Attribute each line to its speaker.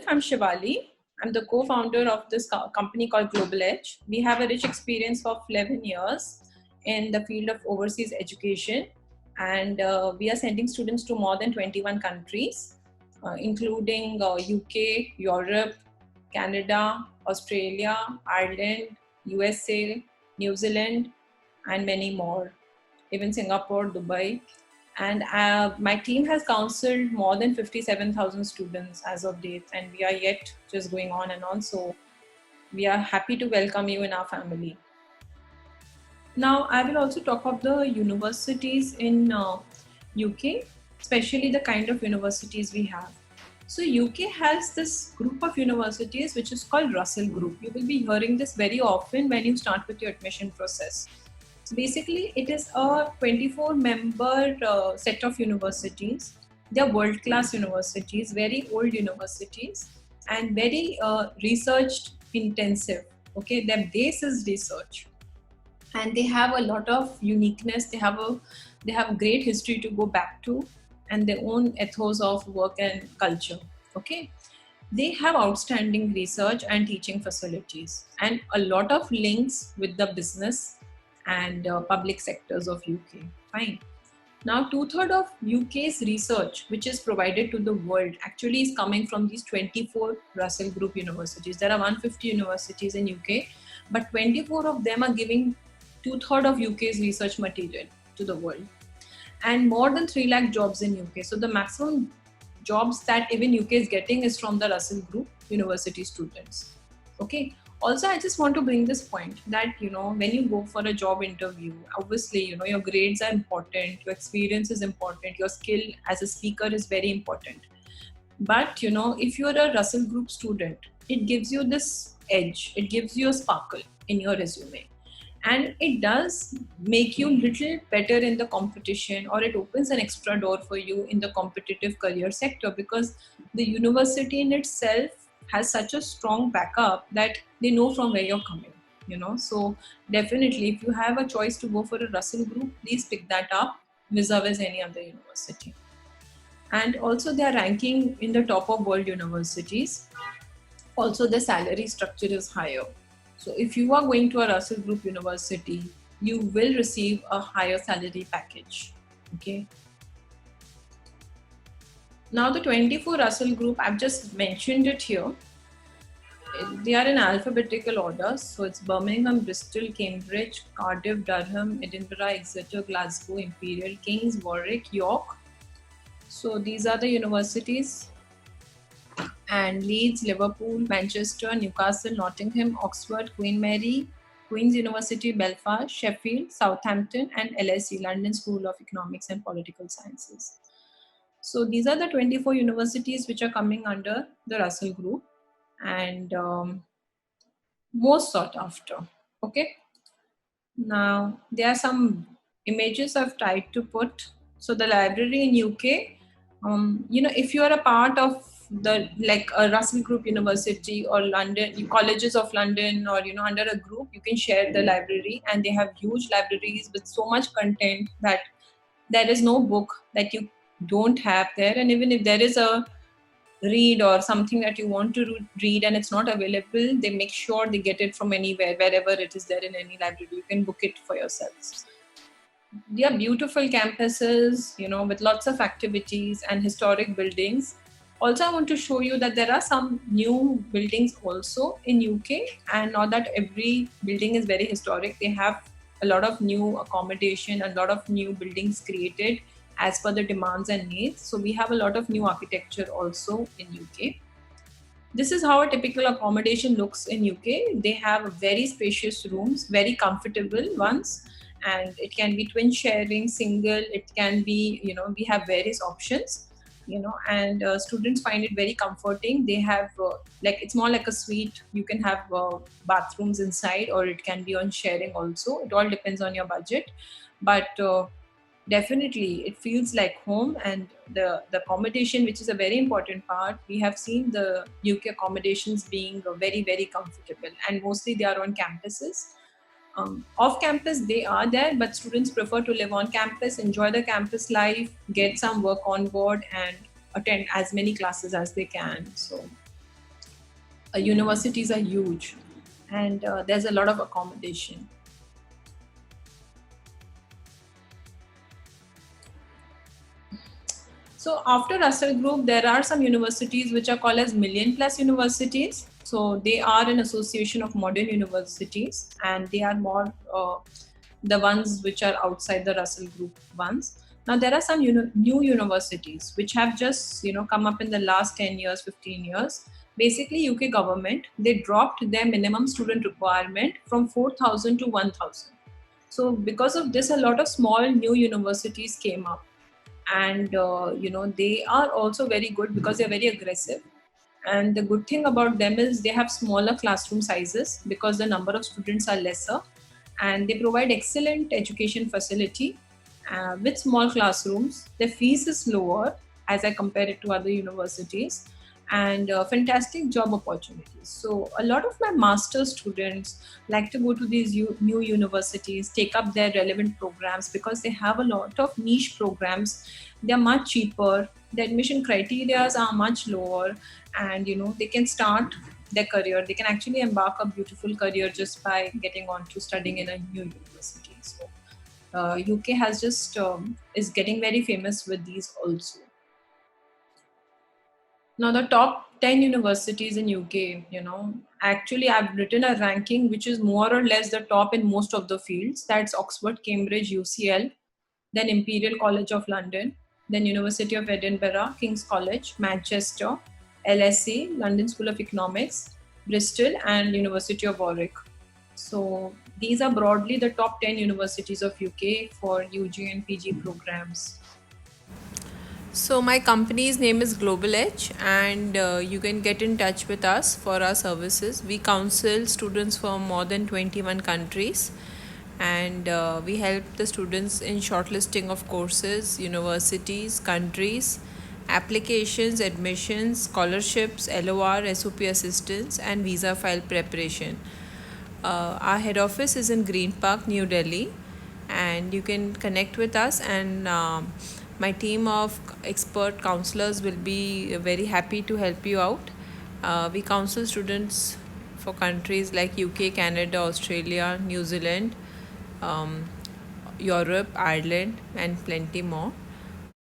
Speaker 1: I'm Shivali. I'm the co-founder of this company called Global Edge. We have a rich experience of 11 years in the field of overseas education, and we are sending students to more than 21 countries, including UK, Europe, Canada, Australia, Ireland, USA, New Zealand, and many more, even Singapore, Dubai. And my team has counseled more than 57,000 students as of date, and we are yet just going on and on. So we are happy to welcome you in our family. Now, I will also talk of the universities in UK, especially the kind of universities we have. So UK has this group of universities which is called Russell Group. You will be hearing this very often when you start with your admission process. So basically, it is a 24-member set of universities. They are world-class universities, very old universities, and very research intensive. Okay, their base is research, and they have a lot of uniqueness. They have great history to go back to, and their own ethos of work and culture. Okay, they have outstanding research and teaching facilities, and a lot of links with the business and public sectors of UK. Fine. Now, 2/3 of UK's research, which is provided to the world, actually is coming from these 24 Russell Group universities. There are 150 universities in UK, but 24 of them are giving 2/3 of UK's research material to the world, and more than 3 lakh jobs in UK. So the maximum jobs that even UK is getting is from the Russell Group university students. Okay. Also, I just want to bring this point that, when you go for a job interview, obviously, your grades are important, your experience is important, your skill as a speaker is very important. But, if you're a Russell Group student, it gives you this edge, it gives you a sparkle in your resume. And it does make you a little better in the competition, or it opens an extra door for you in the competitive career sector, because the university in itself has such a strong backup that they know from where you're coming, So definitely, if you have a choice to go for a Russell Group, please pick that up vis-a-vis any other university. And also, they are ranking in the top of world universities. Also, the salary structure is higher. So if you are going to a Russell Group university, you will receive a higher salary package. Okay. Now, the 24 Russell Group, I've just mentioned it here. They are in alphabetical order. So it's Birmingham, Bristol, Cambridge, Cardiff, Durham, Edinburgh, Exeter, Glasgow, Imperial, King's, Warwick, York. So these are the universities. And Leeds, Liverpool, Manchester, Newcastle, Nottingham, Oxford, Queen Mary, Queen's University, Belfast, Sheffield, Southampton, and LSE, London School of Economics and Political Sciences. So these are the 24 universities which are coming under the Russell Group, and most sought after. Okay. Now, there are some images I've tried to put. So the library in UK, if you are a part of like a Russell Group University or London colleges of London, or under a group, you can share the library, and they have huge libraries with so much content that there is no book that you don't have there. And even if there is a read or something that you want to read and it's not available, they make sure they get it from anywhere, wherever it is there in any library. You can book it for yourselves. They are beautiful campuses, with lots of activities and historic buildings. Also, I want to show you that there are some new buildings also in UK, and not that every building is very historic. They have a lot of new accommodation, a lot of new buildings created as per the demands and needs. So we have a lot of new architecture also in UK. This is how a typical accommodation looks in UK. They have very spacious rooms, very comfortable ones, and it can be twin sharing, single, it can be, we have various options. And students find it very comforting. They have it's more like a suite. You can have bathrooms inside, or it can be on sharing also. It all depends on your budget, but definitely it feels like home. And the accommodation, which is a very important part, we have seen the UK accommodations being very, very comfortable, and mostly they are on campuses. Off campus, they are there, but students prefer to live on campus, enjoy the campus life, get some work on board, and attend as many classes as they can. So universities are huge, and there's a lot of accommodation. So after Russell Group, there are some universities which are called as million plus universities. So they are an association of modern universities, and they are more the ones which are outside the Russell Group ones. Now there are some new universities which have just come up in the last 10 years, 15 years. Basically, UK government, they dropped their minimum student requirement from 4,000 to 1,000. So because of this, a lot of small new universities came up, and they are also very good because they're very aggressive. And the good thing about them is they have smaller classroom sizes because the number of students are lesser, and they provide excellent education facility with small classrooms. The fees is lower as I compare it to other universities, and fantastic job opportunities. So a lot of my master's students like to go to these new universities, take up their relevant programs because they have a lot of niche programs. They're much cheaper. The admission criteria are much lower, and they can start their career. They can actually embark a beautiful career just by getting on to studying in a new university. So UK has just is getting very famous with these also. Now, the top 10 universities in UK, actually I've written a ranking which is more or less the top in most of the fields. That's Oxford, Cambridge, UCL, then Imperial College of London, then University of Edinburgh, King's College, Manchester, LSE, London School of Economics, Bristol, and University of Warwick. So these are broadly the top 10 universities of UK for UG and PG programs. So my company's name is Global Edge, and you can get in touch with us for our services. We counsel students from more than 21 countries, and we help the students in shortlisting of courses, universities, countries, applications, admissions, scholarships, LOR, SOP assistance, and visa file preparation. Our head office is in Green Park, New Delhi, and you can connect with us, and my team of expert counselors will be very happy to help you out. We counsel students for countries like UK, Canada, Australia, New Zealand, Europe, Ireland, and plenty more.